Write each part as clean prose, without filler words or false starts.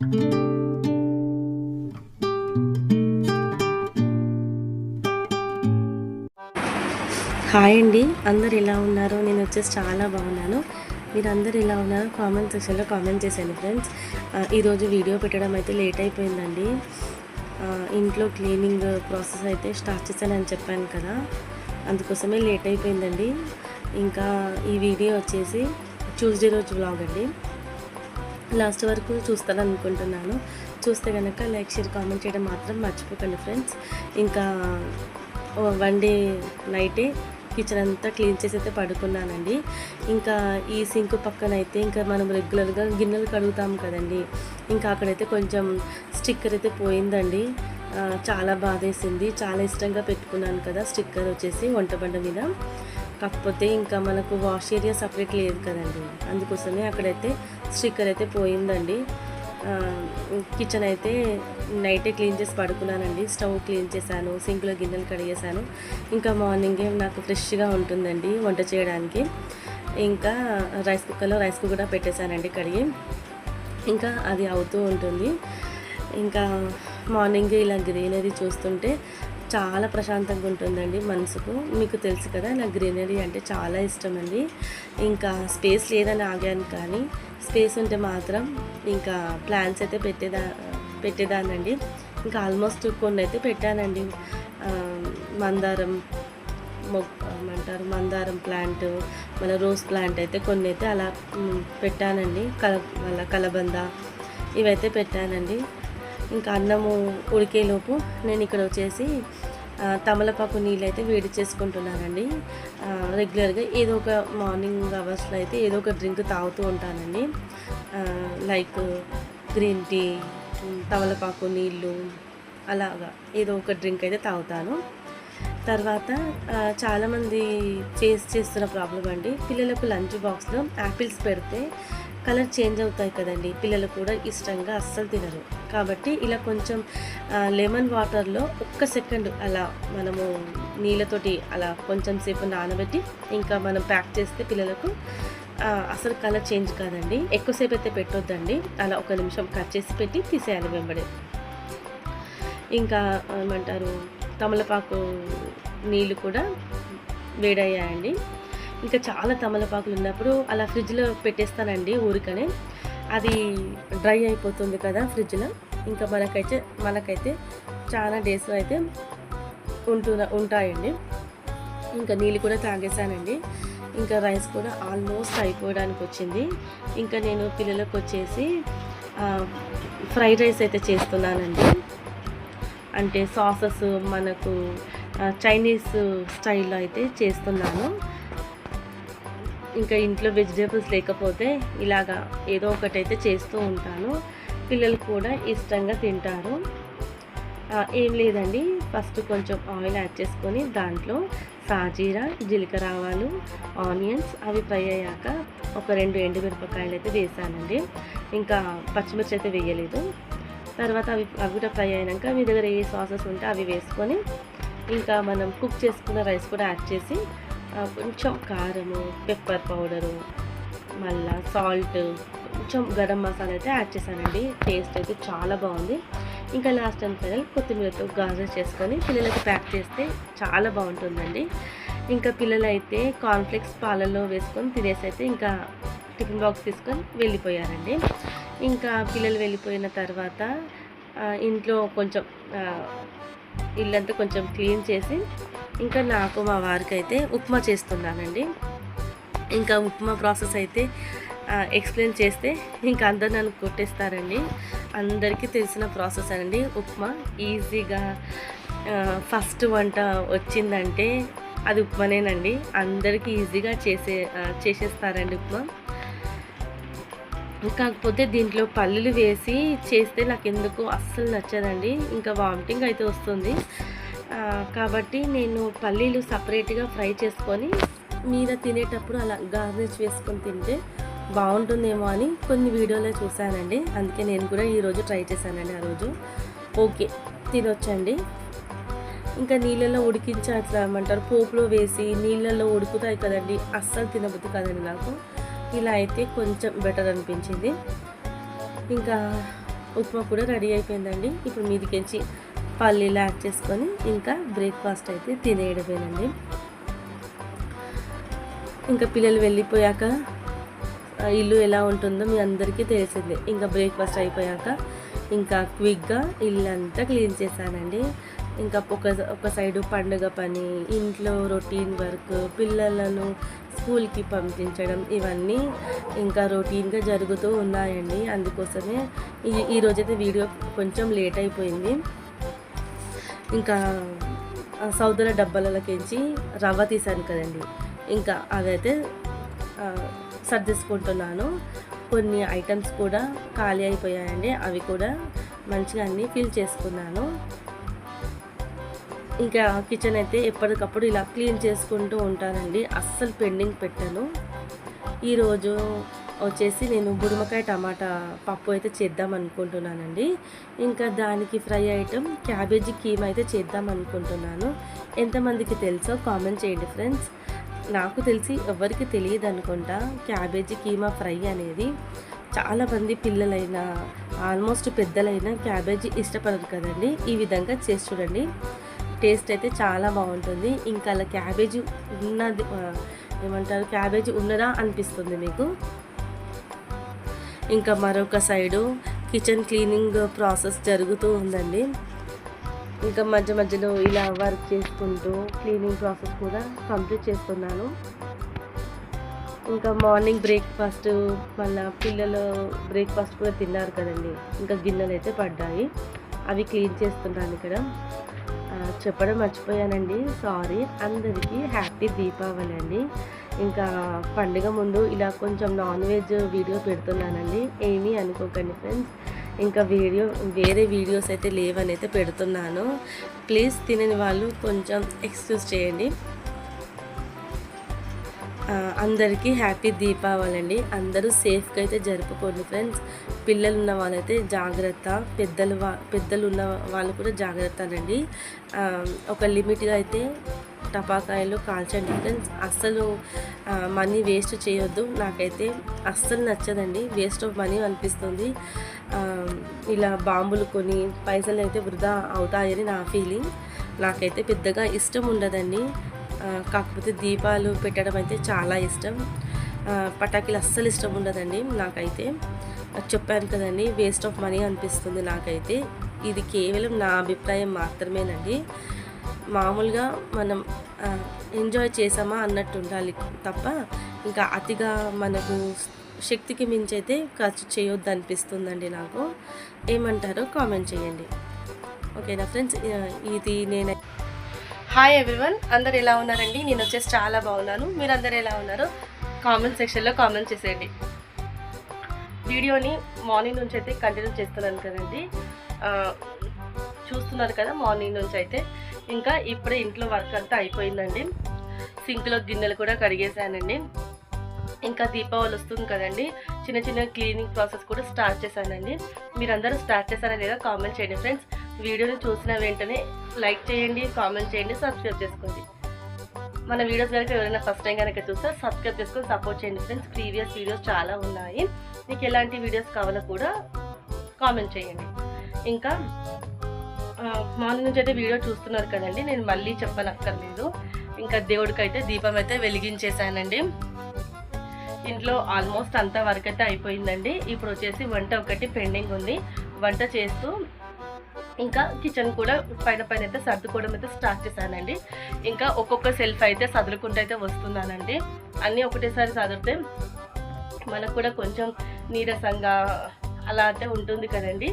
Hi అండి, అందరు ఎలా ఉన్నారు? నేను వచ్చేసి చాలా బాగున్నాను. మీరందరూ ఎలా ఉన్నారు? కామెంట్ సెక్షన్లో కామెంట్ చేశాను ఫ్రెండ్స్. ఈరోజు వీడియో పెట్టడం అయితే లేట్ అయిపోయిందండి. ఇంట్లో క్లీనింగ్ ప్రాసెస్ అయితే స్టార్ట్ చేశానని చెప్పాను కదా, అందుకోసమే లేట్ అయిపోయిందండి. ఇంకా ఈ వీడియో వచ్చేసి ట్యూస్డే రోజు వ్లాగ్ అండి. లాస్ట్ వరకు చూస్తాను అనుకుంటున్నాను. చూస్తే కనుక లైక్, షేర్, కామెంట్ చేయడం మాత్రం మర్చిపోకండి ఫ్రెండ్స్. ఇంకా వన్ డే నైటే కిచెన్ అంతా క్లీన్ చేసి అయితే పడుకున్నానండి. ఇంకా ఈ సింక్ పక్కన అయితే ఇంకా మనం రెగ్యులర్గా గిన్నెలు కడుగుతాం కదండి, ఇంకా అక్కడైతే కొంచెం స్టిక్కర్ అయితే పోయిందండి. చాలా బాధేసింది. చాలా ఇష్టంగా పెట్టుకున్నాను కదా స్టిక్కర్ వచ్చేసి వంటబండ మీద. కాకపోతే ఇంకా మనకు వాష్ ఏరియా సపరేట్ లేదు కదండి, అందుకోసమే అక్కడైతే స్టిక్కర్ అయితే పోయిందండి. కిచెన్ అయితే నైటే క్లీన్ చేసి పడుకున్నానండి. స్టవ్ క్లీన్ చేశాను, సింక్లో గిన్నెలు కడిగేశాను. ఇంకా మార్నింగే నాకు ఫ్రెష్గా ఉంటుందండి వంట చేయడానికి. ఇంకా రైస్ కుక్కర్ కూడా పెట్టేశానండి కడిగి. ఇంకా అది అవుతూ ఉంటుంది. ఇంకా మార్నింగ్ ఇలా గ్రీనరీ చూస్తుంటే చాలా ప్రశాంతంగా ఉంటుందండి మనసుకు. మీకు తెలుసు కదా, నాకు గ్రీనరీ అంటే చాలా ఇష్టం అండి. ఇంకా స్పేస్ లేదని ఆగాను, కానీ స్పేస్ ఉంటే మాత్రం ఇంకా ప్లాంట్స్ అయితే పెట్టేదానండి. ఇంకా ఆల్మోస్ట్ కొన్ని అయితే పెట్టానండి. మందారం ప్లాంట్, మన రోజ్ ప్లాంట్ అయితే కొన్ని అయితే అలా పెట్టానండి. కలబంద ఇవైతే పెట్టానండి. ఇంకా అన్నము ఉడికేలోపు నేను ఇక్కడ వచ్చేసి తమలపాకు నీళ్ళు అయితే వేడి చేసుకుంటున్నానండి. రెగ్యులర్గా ఏదో ఒక మార్నింగ్ అవర్స్లో అయితే ఏదో ఒక డ్రింక్ తాగుతూ ఉంటానండి. లైక్ గ్రీన్ టీ, తమలపాకు నీళ్ళు, అలాగా ఏదో ఒక డ్రింక్ అయితే తాగుతాను. తర్వాత చాలామంది చేస్తున్న ప్రాబ్లం అండి, పిల్లలకు లంచ్ బాక్స్లో యాపిల్స్ పెడితే కలర్ చేంజ్ అవుతాయి కదండి, పిల్లలు కూడా ఇష్టంగా అస్సలు తినరు. కాబట్టి ఇలా కొంచెం లెమన్ వాటర్లో ఒక్క సెకండ్ అలా మనము నీళ్ళతోటి అలా కొంచెం సేపు నానబెట్టి ఇంకా మనం ప్యాక్ చేస్తే పిల్లలకు అసలు కలర్ చేంజ్ కాదండి. ఎక్కువసేపు అయితే పెట్టొద్దండి, అలా ఒక నిమిషం కట్ చేసి పెట్టి తీసేయాలి వెంబడే. ఇంకా ఏమంటారు, తమలపాకు నీళ్ళు కూడా వేడయ్యాయండి. ఇంకా చాలా తమలపాకులు ఉన్నప్పుడు అలా ఫ్రిడ్జ్లో పెట్టేస్తానండి ఊరికనే. అది డ్రై అయిపోతుంది కదా ఫ్రిడ్జ్లో. ఇంకా మనకైతే చాలా డేస్ అయితే ఉంటాయండి. ఇంకా నీళ్ళు కూడా తాగేసానండి. ఇంకా రైస్ కూడా ఆల్మోస్ట్ అయిపోవడానికి వచ్చింది. ఇంకా నేను పిల్లలకు వచ్చేసి ఫ్రైడ్ రైస్ అయితే చేస్తున్నానండి. అంటే సాసెస్ మనకు చైనీస్ స్టైల్లో అయితే చేస్తున్నాను. ఇంకా ఇంట్లో వెజిటేబుల్స్ లేకపోతే ఇలాగా ఏదో ఒకటైతే చేస్తూ ఉంటాను. పిల్లలు కూడా ఇష్టంగా తింటారు. ఏం లేదండి, ఫస్ట్ కొంచెం ఆయిల్ యాడ్ చేసుకొని దాంట్లో సాజీరా, జీలకర్ర ఆవాలు, ఆనియన్స్ అవి ఫ్రై అయ్యాక ఒక 2 ఎండుమిరపకాయలు అయితే వేసానండి. ఇంకా పచ్చిమిర్చి అయితే వేయలేదు. తర్వాత అవి కూడా ఫ్రై అయినాక మీ దగ్గర ఏ సాసెస్ ఉంటే అవి వేసుకొని ఇంకా మనం కుక్ చేసుకున్న రైస్ కూడా యాడ్ చేసి కొంచెం కారము, పెప్పర్ పౌడరు, మళ్ళీ సాల్ట్, కొంచెం గరం మసాలా అయితే యాడ్ చేశానండి. టేస్ట్ అయితే చాలా బాగుంది. ఇంకా లాస్ట్ అండ్ ఫైనల్ కొత్తిమీరతో గాజర్ చేసుకొని పిల్లలకి ప్యాక్ చేస్తే చాలా బాగుంటుందండి. ఇంకా పిల్లలు అయితే కార్న్ఫ్లెక్స్ పాలల్లో వేసుకొని తినేసి అయితే ఇంకా టిఫిన్ బాక్స్ తీసుకొని వెళ్ళిపోయారండి. ఇంకా పిల్లలు వెళ్ళిపోయిన తర్వాత ఇంట్లో కొంచెం ఇల్లంతా కొంచెం క్లీన్ చేసి ఇంకా నాకు మా వారికి అయితే ఉప్మా చేస్తున్నానండి. ఇంకా ఉప్మా ప్రాసెస్ అయితే ఎక్స్ప్లెయిన్ చేస్తే ఇంకా అందరు నన్ను కొట్టేస్తారండి. అందరికీ తెలిసిన ప్రాసెస్ అండి ఉప్మా. ఈజీగా ఫస్ట్ వంట వచ్చిందంటే అది ఉప్మానేనండి. అందరికీ ఈజీగా చేసేస్తారండి ఉప్మా. కాకపోతే దీంట్లో పల్లీలు వేసి చేస్తే నాకు ఎందుకు అస్సలు నచ్చదండి. ఇంకా వామిటింగ్ అయితే వస్తుంది. కాబట్టి నేను పల్లీలు సపరేట్గా ఫ్రై చేసుకొని మీద తినేటప్పుడు అలా గార్నిష్ వేసుకొని తింటే బాగుంటుందేమో అని కొన్ని వీడియోలో చూశానండి. అందుకే నేను కూడా ఈరోజు ట్రై చేశానండి. ఆ రోజు ఓకే, తినొచ్చండి. ఇంకా నీళ్ళల్లో ఉడికించి అట్లా ఏమంటారు, పోపులో వేసి నీళ్ళల్లో ఉడుకుతాయి కదండి, అస్సలు తినబుద్ధి కాదండి నాకు. ఇలా అయితే కొంచెం బెటర్ అనిపించింది. ఇంకా ఉప్మా కూడా రెడీ అయిపోయిందండి. ఇప్పుడు మీదికించి పల్లీలు యాడ్ చేసుకొని ఇంకా బ్రేక్ఫాస్ట్ అయితే తినేయడమేనండి. ఇంకా పిల్లలు వెళ్ళిపోయాక ఇల్లు ఎలా ఉంటుందో మీ అందరికీ తెలిసిందే. ఇంకా బ్రేక్ఫాస్ట్ అయిపోయాక ఇంకా క్విక్గా ఇల్లంతా క్లీన్ చేశానండి. ఇంకా ఒక సైడు పండుగ పని, ఇంట్లో రొటీన్ వర్క్, పిల్లలను స్కూల్కి పంపించడం, ఇవన్నీ ఇంకా రొటీన్గా జరుగుతూ ఉన్నాయండి. అందుకోసమే ఈరోజైతే వీడియో కొంచెం లేట్ అయిపోయింది. ఇంకా సౌదల డబ్బాలలోకించి రవ్వ తీసాను కదండి, ఇంకా అవైతే సర్దేసుకుంటున్నాను. కొన్ని ఐటమ్స్ కూడా ఖాళీ అయిపోయాయండి, అవి కూడా మంచిగా అన్నీ ఫిల్ చేసుకున్నాను. ఇంకా కిచెన్ అయితే ఎప్పటికప్పుడు ఇలా క్లీన్ చేసుకుంటూ ఉంటానండి, అస్సలు పెండింగ్ పెట్టాను. ఈరోజు వచ్చేసి నేను బుడమకాయ టమాటా పప్పు అయితే చేద్దాం అనుకుంటున్నానండి. ఇంకా దానికి ఫ్రై ఐటమ్ క్యాబేజీ కీమా అయితే చేద్దాం అనుకుంటున్నాను. ఎంతమందికి తెలుసో కామెంట్ చేయండి ఫ్రెండ్స్. నాకు తెలిసి ఎవరికి తెలియదు అనుకుంటా క్యాబేజీ కీమా ఫ్రై అనేది. చాలామంది పిల్లలైనా ఆల్మోస్ట్ పెద్దలైనా క్యాబేజీ ఇష్టపడరు కదండి. ఈ విధంగా చేసి చూడండి, టేస్ట్ అయితే చాలా బాగుంటుంది. ఇంకా అలా క్యాబేజీ ఉన్నది ఏమంటారు, క్యాబేజీ ఉన్నదా అనిపిస్తుంది మీకు. ఇంకా మరొక సైడు కిచెన్ క్లీనింగ్ ప్రాసెస్ జరుగుతూ ఉందండి. ఇంకా మధ్య మధ్యలో ఇలా వర్క్ చేసుకుంటూ క్లీనింగ్ ప్రాసెస్ కూడా కంప్లీట్ చేస్తున్నాను. ఇంకా మార్నింగ్ బ్రేక్ఫాస్ట్, మళ్ళీ పిల్లలు బ్రేక్ఫాస్ట్ కూడా తిన్నారు కదండి. ఇంకా గిన్నెలు అయితే పడ్డాయి, అవి క్లీన్ చేస్తున్నాను ఇక్కడ. చెప్పడం మర్చిపోయానండి, సారీ. అందరికీ హ్యాపీ దీపావళి అండి. ఇంకా పండుగ ముందు ఇలా కొంచెం నాన్ వెజ్ వీడియో పెడుతున్నానండి, ఏమీ అనుకోకండి ఫ్రెండ్స్. ఇంకా వేరే వీడియోస్ అయితే లేవని అయితే పెడుతున్నాను. ప్లీజ్ తినని వాళ్ళు కొంచెం ఎక్స్క్యూజ్ చేయండి. అందరికీ హ్యాపీ దీపావళి అండి. అందరూ సేఫ్గా అయితే జరుపుకోండి ఫ్రెండ్స్. పిల్లలు ఉన్న వాళ్ళైతే జాగ్రత్త, పెద్దలు ఉన్న వాళ్ళు కూడా జాగ్రత్తనండి. ఒక లిమిట్గా అయితే టపాకాయలు కాల్చండి ఫ్రెండ్స్. అస్సలు మనీ వేస్ట్ చేయొద్దు. నాకైతే అస్సలు నచ్చదండి, వేస్ట్ ఆఫ్ మనీ అనిపిస్తుంది. ఇలా బాంబులు కొని పైసలు అయితే వృధా అవుతాయని నా ఫీలింగ్. నాకైతే పెద్దగా ఇష్టం ఉండదండి. కాకపోతే దీపాలు పెట్టడం అయితే చాలా ఇష్టం. పటాకీలు అస్సలు ఇష్టం ఉండదండి నాకైతే. చెప్పాను కదండి, వేస్ట్ ఆఫ్ మనీ అనిపిస్తుంది నాకైతే. ఇది కేవలం నా అభిప్రాయం మాత్రమేనండి. మామూలుగా మనం ఎంజాయ్ చేసామా అన్నట్టు ఉండాలి తప్ప ఇంకా అతిగా మనకు శక్తికి మించి అయితే ఖర్చు చేయొద్దు అనిపిస్తుందండి నాకు. ఏమంటారో కామెంట్ చేయండి, ఓకేనా ఫ్రెండ్స్. ఇది నేను హాయ్ ఎవ్రీవన్, అందరు ఎలా ఉన్నారండి? నేను వచ్చేసి చాలా బాగున్నాను. మీరు అందరు ఎలా ఉన్నారో కామెంట్ సెక్షన్లో కామెంట్ చేసేయండి. వీడియోని మార్నింగ్ నుంచి అయితే కంటిన్యూ చేస్తున్నాను కదండి, చూస్తున్నారు కదా. మార్నింగ్ నుంచి అయితే ఇంకా ఇప్పుడే ఇంట్లో వర్క్ అంతా అయిపోయిందండి. సింక్లో గిన్నెలు కూడా కడిగేసానండి. ఇంకా దీపావళి వస్తుంది కదండి, చిన్న చిన్న క్లీనింగ్ ప్రాసెస్ కూడా స్టార్ట్ చేశానండి. మీరందరూ స్టార్ట్ చేశారా లేదా కామెంట్ చేయండి ఫ్రెండ్స్. వీడియోని చూసిన వెంటనే లైక్ చేయండి, కామెంట్ చేయండి, సబ్స్క్రైబ్ చేసుకోండి. మన వీడియోస్ కనుక ఎవరైనా ఫస్ట్ టైం కనుక చూస్తే సబ్స్క్రైబ్ చేసుకొని సపోర్ట్ చేయండి ఫ్రెండ్స్. ప్రీవియస్ వీడియోస్ చాలా ఉన్నాయి, మీకు ఎలాంటి వీడియోస్ కావాలో కూడా కామెంట్ చేయండి. ఇంకా మార్నింగ్ నుంచి అయితే వీడియో చూస్తున్నారు కదండి, నేను మళ్ళీ చెప్పనక్కర్లేదు. ఇంకా దేవుడికి అయితే దీపం అయితే వెలిగించేసానండి. ఇంట్లో ఆల్మోస్ట్ అంతా వర్క్ అయితే అయిపోయిందండి. ఇప్పుడు వచ్చేసి వంట ఒకటి పెండింగ్ ఉంది, వంట చేస్తూ ఇంకా కిచెన్ కూడా పైన అయితే సర్దుకోవడం అయితే స్టార్ట్ చేశానండి. ఇంకా ఒక్కొక్క సెల్ఫ్ అయితే సదురుకుంటూ అయితే వస్తున్నానండి. అన్నీ ఒకటేసారి సదిరితే మనకు కూడా కొంచెం నీరసంగా అలా అయితే ఉంటుంది కదండి.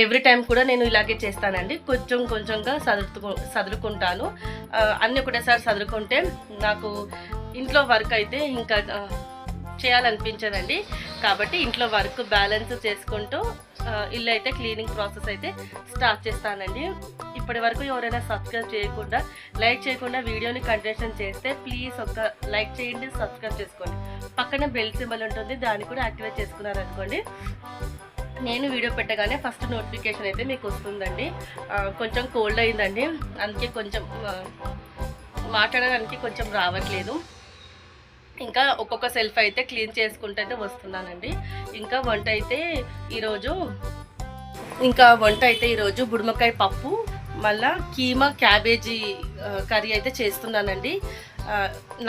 ఎవ్రీ టైం కూడా నేను ఇలాగే చేస్తానండి, కొంచెం కొంచెంగా సదురుకుంటాను. అన్నీ ఒకటేసారి సదురుకుంటే నాకు ఇంట్లో వర్క్ అయితే ఇంకా చేయాలనిపించదండి. కాబట్టి ఇంట్లో వర్క్ బ్యాలెన్స్ చేసుకుంటూ ఇల్లు అయితే క్లీనింగ్ ప్రాసెస్ అయితే స్టార్ట్ చేస్తానండి. ఇప్పటి వరకు ఎవరైనా సబ్స్క్రైబ్ చేయకుండా లైక్ చేయకుండా వీడియోని కంటిన్యూషన్ చేస్తే ప్లీజ్ ఒక లైక్ చేయండి, సబ్స్క్రైబ్ చేసుకోండి. పక్కనే బెల్ సింబల్ ఉంటుంది, దాన్ని కూడా యాక్టివేట్ చేసుకున్నారనుకోండి, నేను వీడియో పెట్టగానే ఫస్ట్ నోటిఫికేషన్ అయితే మీకు వస్తుందండి. కొంచెం కోల్డ్ అయిందండి, అందుకే కొంచెం మాట్లాడడానికి కొంచెం రావట్లేదు. ఇంకా ఒక్కొక్క సెల్ఫ్ అయితే క్లీన్ చేసుకుంటూ అయితే వస్తున్నానండి. ఇంకా వంట అయితే ఈరోజు బుడమకాయ పప్పు, మళ్ళా కీమా క్యాబేజీ కర్రీ అయితే చేస్తున్నానండి.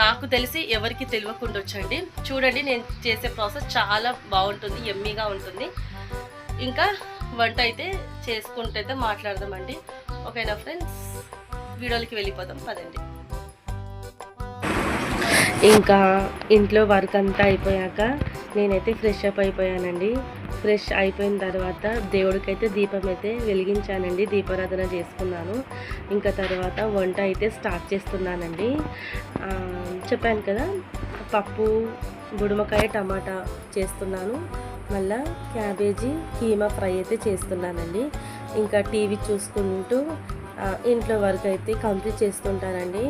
నాకు తెలిసి ఎవరికి తెలియకుండా వచ్చండి. చూడండి, నేను చేసే ప్రాసెస్ చాలా బాగుంటుంది, యమ్మీగా ఉంటుంది. ఇంకా వంట అయితే చేసుకుంటూ అయితే మాట్లాడదామండి. ఓకేనా ఫ్రెండ్స్, వీడియోలకి వెళ్ళిపోదాం పదండి. ఇంకా ఇంట్లో వర్క్ అంతా అయిపోయాక నేనైతే ఫ్రెష్ అప్ అయిపోయానండి. ఫ్రెష్ అయిపోయిన తర్వాత దేవుడికైతే దీపం అయితే వెలిగించానండి, దీపారాధన చేసుకున్నాను. ఇంకా తర్వాత వంట అయితే స్టార్ట్ చేస్తున్నానండి. చెప్పాను కదా, పప్పు, బుడమకాయ, టమాటా చేస్తున్నాను. మళ్ళా క్యాబేజీ కీమా ఫ్రై అయితే చేస్తున్నానండి. ఇంకా టీవీ చూసుకుంటూ ఇంట్లో వర్క్ అయితే కంప్లీట్ చేస్తుంటానండి.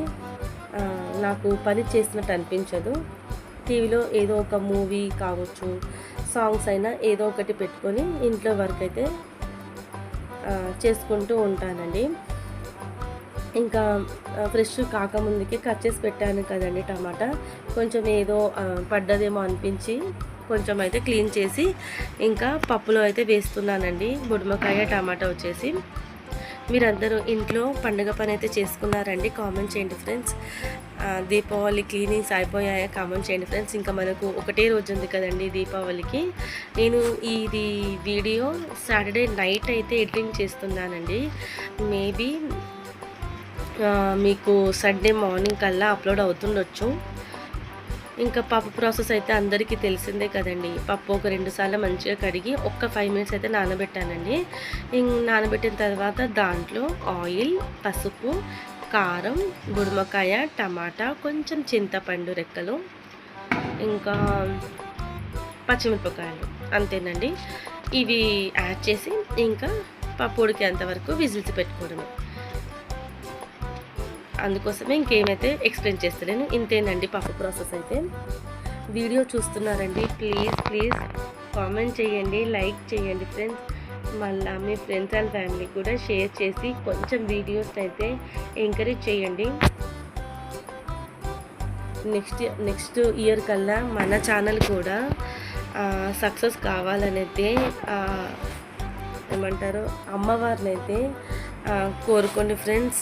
నాకు పని చేసినట్టు అనిపించదు. టీవీలో ఏదో ఒక మూవీ కావచ్చు, సాంగ్స్ అయినా ఏదో ఒకటి పెట్టుకొని ఇంట్లో వర్క్ అయితే చేసుకుంటూ ఉంటానండి. ఇంకా ఫ్రెష్ కాకముందుకే కట్ చేసి పెట్టాను కదండి టమాటా, కొంచెం ఏదో పడ్డదేమో అనిపించి కొంచెం అయితే క్లీన్ చేసి ఇంకా పప్పులో అయితే వేస్తున్నానండి. బుడమకాయ టమాటా వచ్చేసి. మీరందరూ ఇంట్లో పండుగ పని అయితే చేసుకున్నారండి? కామెంట్ చేయండి ఫ్రెండ్స్. దీపావళి క్లీనింగ్స్ అయిపోయాయా? కామెంట్ చేయండి ఫ్రెండ్స్. ఇంకా మనకు ఒకటే రోజు ఉంది కదండి దీపావళికి. నేను ఇది వీడియో సాటర్డే నైట్ అయితే ఎడిటింగ్ చేస్తున్నానండి. మేబీ మీకు సండే మార్నింగ్ కల్లా అప్లోడ్ అవుతుండొచ్చు. ఇంకా పప్పు ప్రాసెస్ అయితే అందరికీ తెలిసిందే కదండి. పప్పు ఒక 2 సార్లు మంచిగా కడిగి ఒక్క 5 మినిట్స్ అయితే నానబెట్టానండి. నానబెట్టిన తర్వాత దాంట్లో ఆయిల్, పసుపు, కారం, బుడమకాయ, టమాటా, కొంచెం చింతపండు రెక్కలు, ఇంకా పచ్చిమిరపకాయలు, అంతేనండి. ఇవి యాడ్ చేసి ఇంకా పప్పు ఉడికేంతవరకు విజిల్స్ పెట్టుకోవడమే. అందుకోసమే ఇంకేమైతే ఎక్స్ప్లెయిన్ చేస్తలేను. ఇంతేనండి పప్పు ప్రాసెస్ అయితే. వీడియో చూస్తున్నారండి, ప్లీజ్ కామెంట్ చేయండి, లైక్ చేయండి ఫ్రెండ్స్. మళ్ళీ మీ ఫ్రెండ్స్ అండ్ ఫ్యామిలీ కూడా షేర్ చేసి కొంచెం వీడియోస్ అయితే ఎంకరేజ్ చేయండి. నెక్స్ట్ ఇయర్ కల్లా మన ఛానల్ కూడా సక్సెస్ కావాలనైతే ఏమంటారు, అమ్మవారిని అయితే కోరుకోండి ఫ్రెండ్స్.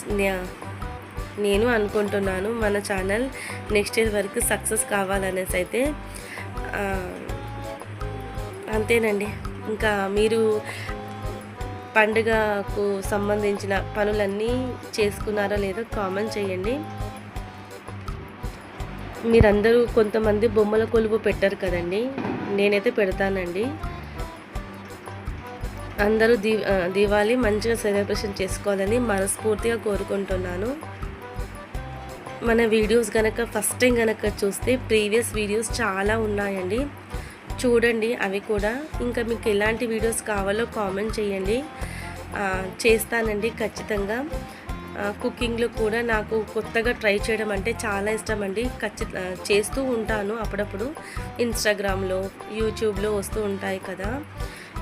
నేను అనుకుంటున్నాను మన ఛానల్ నెక్స్ట్ ఇయర్ వరకు సక్సెస్ కావాలనేసి అయితే. అంతేనండి. ఇంకా మీరు పండుగకు సంబంధించిన పనులన్నీ చేసుకున్నారో లేదో కామెంట్ చేయండి. మీరందరూ కొంతమంది బొమ్మల కొలువు పెట్టారు కదండి, నేనైతే పెడతానండి. అందరూ దీవాళి మంచిగా సెలబ్రేషన్ చేసుకోవాలని మనస్ఫూర్తిగా కోరుకుంటున్నాను. మన వీడియోస్ కనుక ఫస్ట్ టైం కనుక చూస్తే ప్రీవియస్ వీడియోస్ చాలా ఉన్నాయండి, చూడండి అవి కూడా. ఇంకా మీకు ఎలాంటి వీడియోస్ కావాలో కామెంట్ చేయండి, చేస్తానండి ఖచ్చితంగా. కుకింగ్లో కూడా నాకు కొత్తగా ట్రై చేయడం అంటే చాలా ఇష్టం అండి. చేస్తూ ఉంటాను అప్పుడప్పుడు. ఇన్స్టాగ్రామ్లో, యూట్యూబ్లో వస్తూ ఉంటాయి కదా.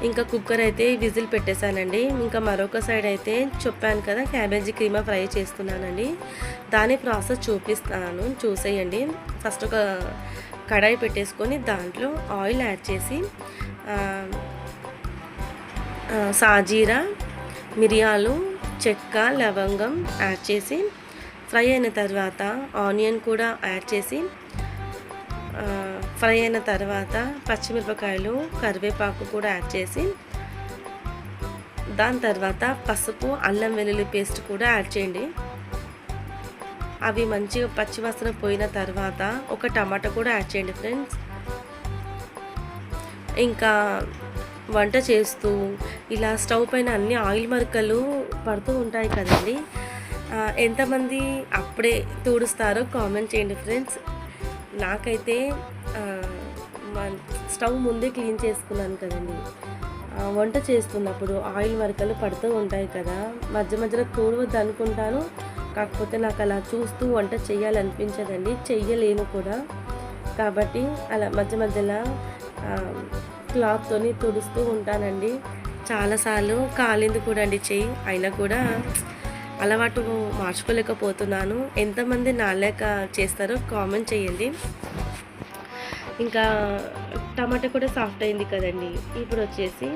ఇంకా కుక్కర్ అయితే విజిల్ పెట్టేశానండి. ఇంకా మరొక సైడ్ అయితే చెప్పాను కదా, క్యాబేజీ కీమా ఫ్రై చేస్తున్నానండి. దాని ప్రాసెస్ చూపిస్తాను, చూసేయండి. ఫస్ట్ ఒక కడాయి పెట్టేసుకొని దాంట్లో ఆయిల్ యాడ్ చేసి సాజీరా, మిరియాలు, చెక్క, లవంగం యాడ్ చేసి ఫ్రై అయిన తర్వాత ఆనియన్ కూడా యాడ్ చేసి ఫ్రై అయిన తర్వాత పచ్చిమిరపకాయలు, కరివేపాకు కూడా యాడ్ చేసి దాని తర్వాత పసుపు, అల్లం వెల్లుల్లి పేస్ట్ కూడా యాడ్ చేయండి. అవి మంచిగా పచ్చివాసన పోయిన తర్వాత ఒక టమాటా కూడా యాడ్ చేయండి ఫ్రెండ్స్. ఇంకా వంట చేస్తూ ఇలా స్టవ్ పైన అన్ని ఆయిల్ మరకలు పడుతూ ఉంటాయి కదండి. ఎంతమంది అప్పుడే తుడుస్తారో కామెంట్ చేయండి ఫ్రెండ్స్. నాకైతే స్టవ్ ముందే క్లీన్ చేసుకున్నాను కదండి. వంట చేస్తున్నప్పుడు ఆయిల్ మరకలు పడుతూ ఉంటాయి కదా, మధ్యలో తోడవద్దు అనుకుంటాను. కాకపోతే నాకు అలా చూస్తూ వంట చేయాలనిపించదండి, చెయ్యలేను కూడా. కాబట్టి అలా మధ్యలో క్లాత్తోని తుడుస్తూ ఉంటానండి. చాలాసార్లు కాలింది కూడా అండి చెయ్యి, అయినా కూడా అలవాటు మార్చుకోలేకపోతున్నాను. ఎంతమంది నాలేక చేస్తారో కామెంట్ చేయండి. ఇంకా టమాటా కూడా సాఫ్ట్ అయింది కదండి. ఇప్పుడు వచ్చేసి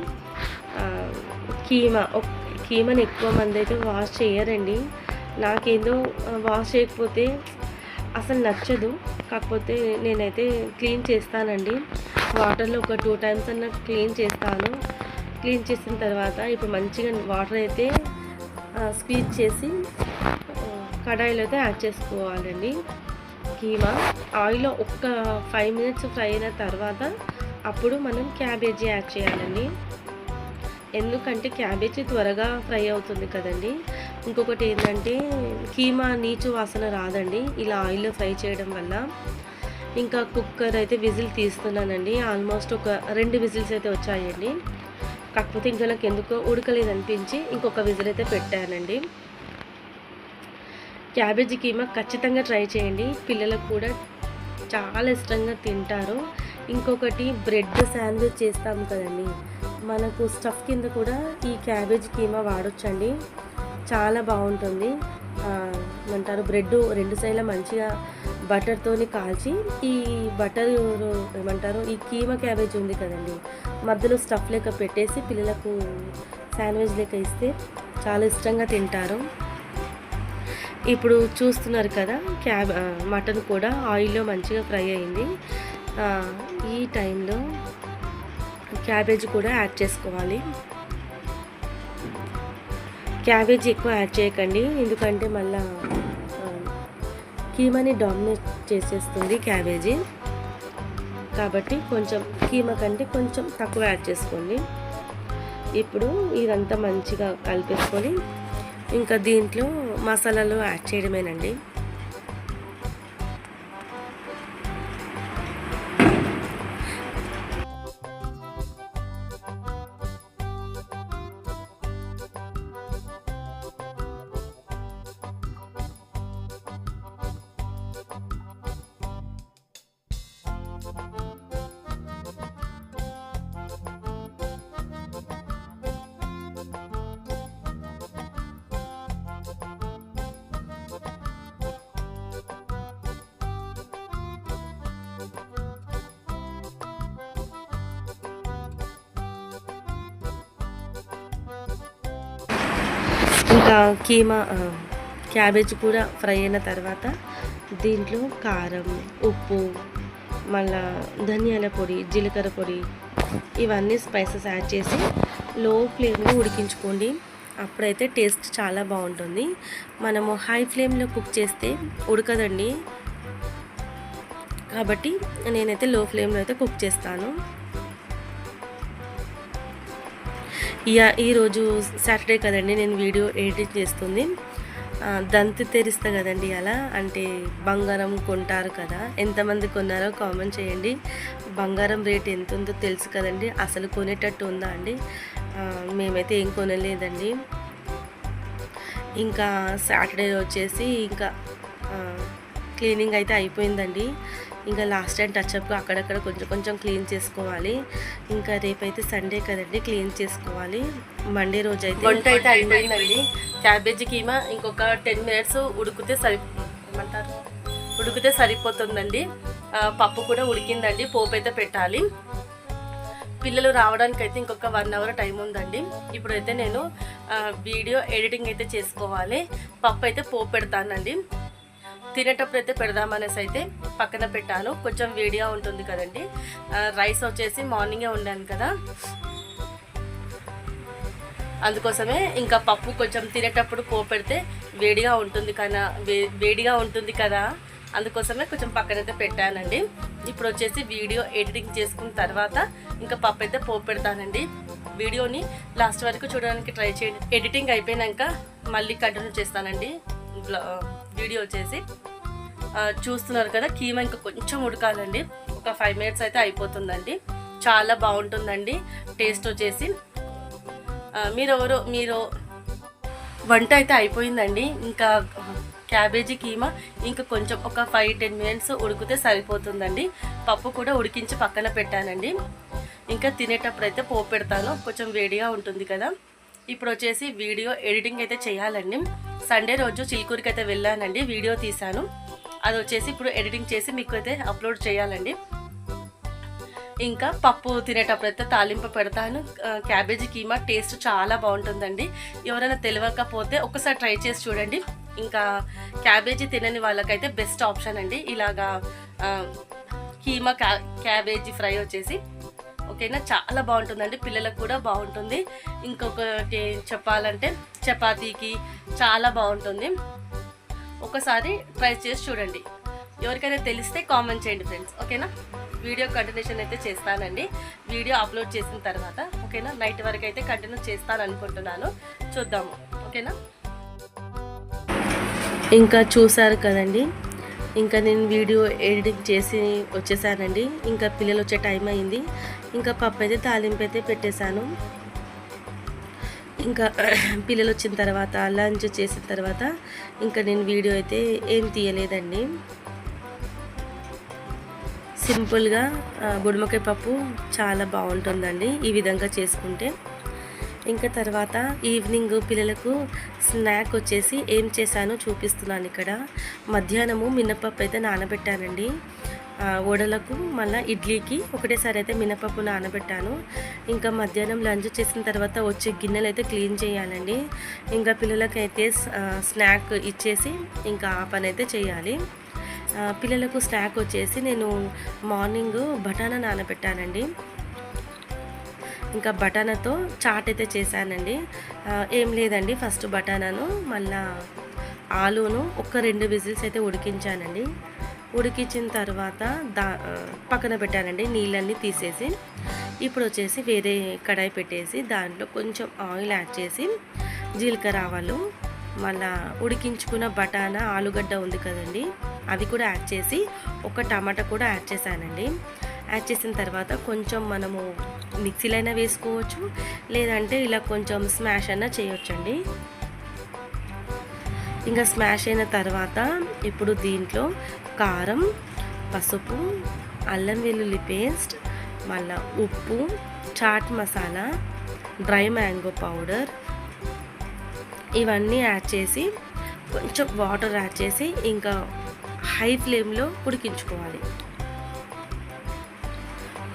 కీమాని ఎక్కువ మంది అయితే వాష్ చేయరండి. నాకేందో వాష్ చేయకపోతే అసలు నచ్చదు. కాకపోతే నేనైతే క్లీన్ చేస్తానండి. వాటర్లో ఒక 2 టైమ్స్ అన్న క్లీన్ చేస్తాను. క్లీన్ చేసిన తర్వాత ఇప్పుడు మంచిగా వాటర్ అయితే స్క్వీజ్ చేసి కడాయిలో అయితే యాడ్ చేసుకోవాలండి. కీమా ఆయిల్లో ఒక్క 5 మినిట్స్ ఫ్రై అయిన తర్వాత అప్పుడు మనం క్యాబేజీ యాడ్ చేయాలండి. ఎందుకంటే క్యాబేజీ త్వరగా ఫ్రై అవుతుంది కదండి. ఇంకొకటి ఏంటంటే కీమా నీచు వాసన రాదండి ఇలా ఆయిల్లో ఫ్రై చేయడం వల్ల. ఇంకా కుక్కర్ అయితే విజిల్ తీస్తున్నానండి. ఆల్మోస్ట్ ఒక 2 విజిల్స్ అయితే వచ్చాయండి. కాకపోతే ఇంకా నాకు ఎందుకో ఉడకలేదనిపించి ఇంకొక విజిల్ అయితే పెట్టానండి. క్యాబేజీ కీమా ఖచ్చితంగా ట్రై చేయండి. పిల్లలకు కూడా చాలా ఇష్టంగా తింటారు. ఇంకొకటి బ్రెడ్ శాండ్విచ్ చేస్తాం కదండి, మనకు స్టఫ్ కింద కూడా ఈ క్యాబేజీ కీమా వాడొచ్చండి. చాలా బాగుంటుంది. ఏమంటారు, బ్రెడ్ 2 సైడ్ల మంచిగా బటర్తోని కాల్చి ఈ బటర్ ఏమంటారు ఈ కీమా క్యాబేజీ ఉంది కదండి, మధ్యలో స్టఫ్ లెక్క పెట్టేసి పిల్లలకు శాండ్విచ్ లెక్క ఇస్తే చాలా ఇష్టంగా తింటారు. ఇప్పుడు చూస్తున్నారు కదా, మటన్ కూడా ఆయిల్లో మంచిగా ఫ్రై అయింది. ఈ టైంలో క్యాబేజీ కూడా యాడ్ చేసుకోవాలి. క్యాబేజీ ఎక్కువ యాడ్ చేయకండి, ఎందుకంటే మళ్ళీ కీమాని డామినేట్ చేసేస్తుంది క్యాబేజీ. కాబట్టి కొంచెం కీమా కంటే కొంచెం తక్కువ యాడ్ చేసుకోండి. ఇప్పుడు ఇదంతా మంచిగా కలిపేసుకొని ఇంకా దీంట్లో మసాలాలు యాడ్ చేయడమేనండి. ఇంకా క్యాబేజీ కూడా ఫ్రై అయిన తర్వాత దీంట్లో కారం, ఉప్పు, మళ్ళా ధనియాల పొడి, జీలకర్ర పొడి, ఇవన్నీ స్పైసెస్ యాడ్ చేసి లో ఫ్లేమ్లో ఉడికించుకోండి. అప్పుడైతే టేస్ట్ చాలా బాగుంటుంది. మనము హై ఫ్లేమ్లో కుక్ చేస్తే ఉడకదండి. కాబట్టి నేనైతే లో ఫ్లేమ్లో అయితే కుక్ చేస్తాను. ఈరోజు సాటర్డే కదండి, నేను వీడియో ఎడిట్ చేస్తుంది. దంతి తెరిస్తా కదండి, అలా అంటే బంగారం కొంటారు కదా, ఎంతమంది కొన్నారో కామెంట్ చేయండి. బంగారం రేట్ ఎంత ఉందో తెలుసు కదండి, అసలు కొనేటట్టు ఉందా అండి? మేమైతే ఏం కొనలేదండి. ఇంకా సాటర్డే వచ్చేసి ఇంకా క్లీనింగ్ అయితే అయిపోయిందండి. ఇంకా లాస్ట్ టైం టచ్అప్గా అక్కడక్కడ కొంచెం క్లీన్ చేసుకోవాలి. ఇంకా రేపైతే సండే కదండి, క్లీన్ చేసుకోవాలి. మండే రోజు అయితే వంట అయితే అయిపోయిందండి. క్యాబేజీ కీమా ఇంకొక 10 మినిట్స్ ఉడికితే సరిపోతుందండి. పప్పు కూడా ఉడికిందండి, పోపు అయితే పెట్టాలి. పిల్లలు రావడానికి అయితే ఇంకొక 1 అవర్ టైం ఉందండి. ఇప్పుడైతే నేను వీడియో ఎడిటింగ్ అయితే చేసుకోవాలి. పప్పు అయితే పోపు పెడతానండి. తినేటప్పుడు అయితే పెడదామనేసి అయితే పక్కన పెట్టాను, కొంచెం వేడిగా ఉంటుంది కదండి. రైస్ వచ్చేసి మార్నింగే వండాను కదా, అందుకోసమే ఇంకా పప్పు కొంచెం తినేటప్పుడు పోపు పెడితే వేడిగా ఉంటుంది కదా అందుకోసమే కొంచెం పక్కనైతే పెట్టానండి. ఇప్పుడు వచ్చేసి వీడియో ఎడిటింగ్ చేసుకున్న తర్వాత ఇంకా పప్పు అయితే పోపు పెడతానండి. వీడియోని లాస్ట్ వరకు చూడడానికి ట్రై చేయండి. ఎడిటింగ్ అయిపోయినాక మళ్ళీ కంటిన్యూ చేస్తానండి. వీడియో వచ్చేసి చూస్తున్నారు కదా, కీమా ఇంకా కొంచెం ఉడకాలండి. ఒక 5 మినిట్స్ అయితే అయిపోతుందండి. చాలా బాగుంటుందండి టేస్ట్ వచ్చేసి. మీరు వంట అయితే అయిపోయిందండి. ఇంకా క్యాబేజీ కీమా ఇంకా కొంచెం ఒక 5-10 మినిట్స్ ఉడికితే సరిపోతుందండి. పప్పు కూడా ఉడికించి పక్కన పెట్టానండి. ఇంకా తినేటప్పుడు అయితే పోపు పెడతాను, కొంచెం వేడిగా ఉంటుంది కదా. ఇప్పుడు వచ్చేసి వీడియో ఎడిటింగ్ అయితే చేయాలండి. సండే రోజు చిలుకూరికి అయితే వెళ్ళానండి, వీడియో తీశాను. అది వచ్చేసి ఇప్పుడు ఎడిటింగ్ చేసి మీకు అయితే అప్లోడ్ చేయాలండి. ఇంకా పప్పు తినేటప్పుడు అయితే తాలింపు పెడతాను. క్యాబేజీ కీమా టేస్ట్ చాలా బాగుంటుందండి. ఎవరైనా తెలియకపోతే ఒకసారి ట్రై చేసి చూడండి. ఇంకా క్యాబేజీ తినని వాళ్ళకైతే బెస్ట్ ఆప్షన్ అండి ఇలాగా కీమా క్యాబేజీ ఫ్రై వచ్చేసి. ఓకేనా, చాలా బాగుంటుందండి, పిల్లలకు కూడా బాగుంటుంది. ఇంకొకటి చెప్పాలంటే చపాతీకి చాలా బాగుంటుంది. ఒకసారి ట్రై చేసి చూడండి. ఎవరికైనా తెలిస్తే కామెంట్ చేయండి ఫ్రెండ్స్. ఓకేనా, వీడియో కంటిన్యూషన్ అయితే చేస్తానండి. వీడియో అప్లోడ్ చేసిన తర్వాత ఓకేనా, నైట్ వరకు అయితే కంటిన్యూ చేస్తాను అనుకుంటున్నాను. చూద్దాము. ఓకేనా, ఇంకా చూసారు కదండి, ఇంకా నేను వీడియో ఎడిటింగ్ చేసి వచ్చేసానండి. ఇంకా పిల్లలు వచ్చే టైం అయింది. ఇంకా పప్పు అయితే తాలింపు అయితే పెట్టేశాను. ఇంకా పిల్లలు వచ్చిన తర్వాత లంచ్ చేసిన తర్వాత ఇంకా నేను వీడియో అయితే ఏం తీయలేదండి. సింపుల్గా బుడమకాయ పప్పు చాలా బాగుంటుందండి ఈ విధంగా చేసుకుంటే. ఇంకా తర్వాత ఈవినింగ్ పిల్లలకు స్నాక్ వచ్చేసి ఏం చేశానో చూపిస్తున్నాను. ఇక్కడ మధ్యాహ్నము మినపప్పు అయితే నానబెట్టానండి. వడలకు మళ్ళీ ఇడ్లీకి ఒకటేసారి అయితే మినపప్పు నానబెట్టాను. ఇంకా మధ్యాహ్నం లంచ్ చేసిన తర్వాత వచ్చే గిన్నెలు అయితే క్లీన్ చేయాలండి. ఇంకా పిల్లలకైతే స్నాక్ ఇచ్చేసి ఇంకా ఆ పని అయితే చేయాలి. పిల్లలకు స్నాక్ వచ్చేసి నేను మార్నింగ్ బఠానా నానబెట్టానండి. ఇంకా బఠానాతో చాట్ అయితే చేశానండి. ఏం లేదండి, ఫస్ట్ బఠానాను మళ్ళా ఆలూను ఒక 2 విజిల్స్ అయితే ఉడికించానండి. ఉడికించిన తర్వాత పక్కన పెట్టానండి నీళ్ళన్నీ తీసేసి. ఇప్పుడు వచ్చేసి వేరే కడాయి పెట్టేసి దాంట్లో కొంచెం ఆయిల్ యాడ్ చేసి జీలకర్ర ఆవాలు మళ్ళా ఉడికించుకున్న బఠానా ఆలుగడ్డ ఉంది కదండి అవి కూడా యాడ్ చేసి ఒక టమాటా కూడా యాడ్ చేశానండి. యాడ్ చేసిన తర్వాత కొంచెం మనము మిక్సీలో అయినా వేసుకోవచ్చు, లేదంటే ఇలా కొంచెం స్మాష్ అయినా చేయొచ్చండి. ఇంకా స్మాష్ అయిన తర్వాత ఇప్పుడు దీంట్లో కారం, పసుపు, అల్లం వెల్లుల్లి పేస్ట్, మళ్ళీ ఉప్పు, chaat masala, dry mango powder ఇవన్నీ యాడ్ చేసి కొంచెం వాటర్ యాడ్ చేసి ఇంకా హై ఫ్లేమ్లో ఉడికించుకోవాలి.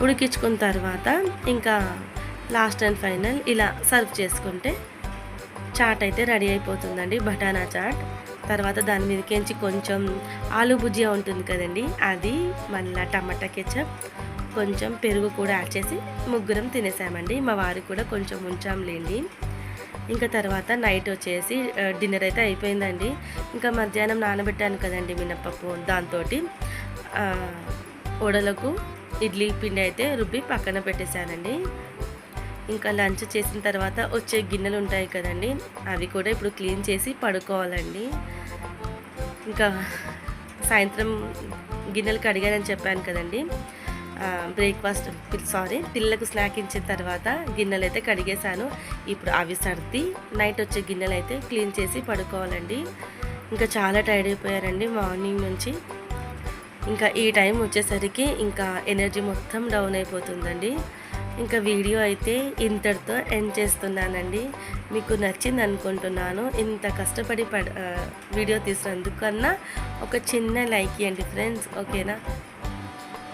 ఉడికించుకున్న తర్వాత ఇంకా లాస్ట్ అండ్ ఫైనల్ ఇలా సర్వ్ చేసుకుంటే చాట్ అయితే రెడీ అయిపోతుందండి, బఠానా చాట్. తర్వాత దాని మీదకించి కొంచెం ఆలు భుజియా ఉంటుంది కదండి అది, మళ్ళీ టమాటా కెచప్, కొంచెం పెరుగు కూడా యాడ్ చేసి ముగ్గురం తినేసామండి. మా వారికి కూడా కొంచెం ఉంచాంలేండి. ఇంకా తర్వాత నైట్ వచ్చేసి డిన్నర్ అయితే అయిపోయిందండి. ఇంకా మధ్యాహ్నం నానబెట్టాను కదండి మినపప్పు, దాంతో వడలకు ఇడ్లీ పిండి అయితే రుబ్బి పక్కన పెట్టేశానండి. ఇంకా లంచ్ చేసిన తర్వాత వచ్చే గిన్నెలు ఉంటాయి కదండి అవి కూడా ఇప్పుడు క్లీన్ చేసి పడుకోవాలండి. ఇంకా సాయంత్రం గిన్నెలు కడిగానని చెప్పాను కదండి. పిల్లలకు స్నాక్ ఇచ్చిన తర్వాత గిన్నెలు అయితే కడిగేశాను. ఇప్పుడు అవి సర్ది నైట్ వచ్చే గిన్నెలు అయితే క్లీన్ చేసి పడుకోవాలండి. ఇంకా చాలా టైర్డ్ అయిపోయారండి మార్నింగ్ నుంచి. ఇంకా ఈ టైం వచ్చేసరికి ఇంకా ఎనర్జీ మొత్తం డౌన్ అయిపోతుందండి. ఇంకా వీడియో అయితే ఇంతటితో ఎండ్ చేస్తున్నానండి. మీకు నచ్చింది అనుకుంటున్నాను. ఇంత కష్టపడి వీడియో తీసినందుకన్నా ఒక చిన్న లైక్ ఇవ్వండి ఫ్రెండ్స్. ఓకేనా,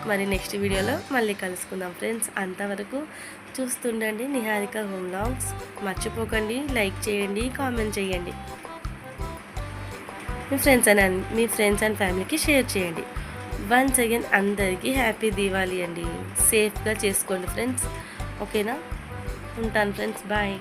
మరి నెక్స్ట్ వీడియోలో మళ్ళీ కలుసుకుందాం ఫ్రెండ్స్. అంతవరకు చూస్తుండండి నిహారిక హోమ్ వ్లాగ్స్. మర్చిపోకండి లైక్ చేయండి, కామెంట్ చేయండి, మీ ఫ్రెండ్స్ అండ్ ఫ్యామిలీకి షేర్ చేయండి. వన్స్ అగైన్ అందరికీ హ్యాపీ దీవాలి అండి. సేఫ్గా చేసుకోండి ఫ్రెండ్స్. ఓకేనా, ఉంటాను ఫ్రెండ్స్, బాయ్.